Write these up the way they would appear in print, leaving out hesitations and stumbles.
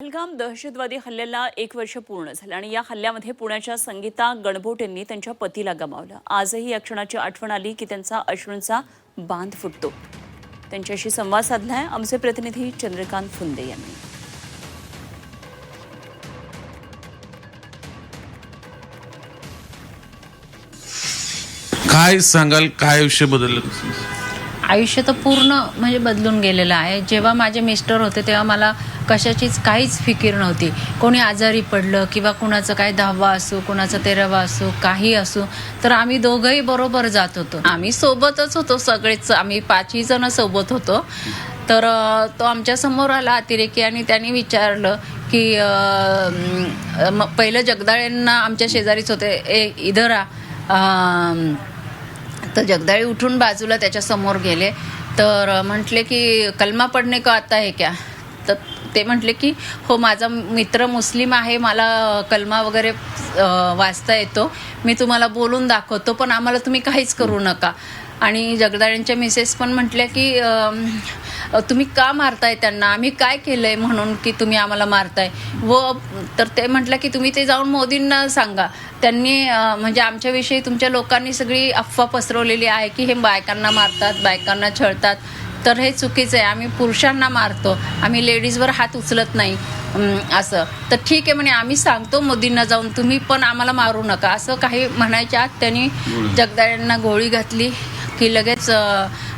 पहलगाम दहशतवादी हल्ल्याला 1 वर्ष पूर्ण झालं आणि या हल्ल्यामध्ये पुण्याच्या संगीता गणबोट यांनी त्यांच्या पतीला गमावलं। आजही या क्षणाची आठवण आली की त्यांचा अश्रूंचा बांध फुटतो। त्यांच्याशी संवाद साधलाय आमचे प्रतिनिधी चंद्रकांत फुंदे यांनी। काय सांगाल, काय आयुष्य बदललं? आयुष्य तर पूर्ण म्हणजे बदलून गेलेलं आहे। जेव्हा माझे मिस्टर होते तेव्हा मला कशाचीच काहीच फिकीर नव्हती। कोणी आजारी पडलं किंवा कुणाचं काय 10वा असो, कुणाचं 13वा असो, काही असो, तर आम्ही दोघंही बरोबर जात होतो। आम्ही सोबतच होतो, सगळेच आम्ही 5ही जण सोबत होतो। तर तो आमच्या समोर आला अतिरेकी आणि त्यांनी विचारलं की पहिलं जगदाळेंना आमच्या शेजारीच होते, इधर आ। तर जगदाळे उठून बाजूला त्याच्या समोर गेले, तर म्हटले की कलमा पडणे को आता है क्या? तर ते म्हटले की हो, माझा मित्र मुस्लिम आहे, मला कलमा वगैरे वाचता येतो, मी तुम्हाला बोलून दाखवतो, पण आम्हाला तुम्ही काहीच करू नका। आणि जगदाळेंच्या मिसेस पण म्हटल्या की तुम्ही का मारताय त्यांना, आम्ही काय केलंय म्हणून की तुम्ही आम्हाला मारताय? तर ते म्हटलं की तुम्ही ते जाऊन मोदींना सांगा, त्यांनी म्हणजे आमच्याविषयी तुमच्या लोकांनी सगळी अफवा पसरवलेली आहे की हे बायकांना मारतात, बायकांना छळतात, तर हे चुकीचं आहे। आम्ही पुरुषांना मारतो, आम्ही लेडीजवर हात उचलत नाही असं। तर ठीक आहे म्हणे, आम्ही सांगतो मोदींना जाऊन, तुम्ही पण आम्हाला मारू नका, असं काही म्हणायच्या आत त्यांनी जगदाळेंना गोळी घातली की लगेच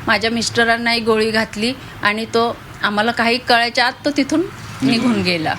माझ्या मिस्टरांनाही गोळी घातली आणि तो आम्हाला काही कळायच्या आत तो तिथून निघून गेला।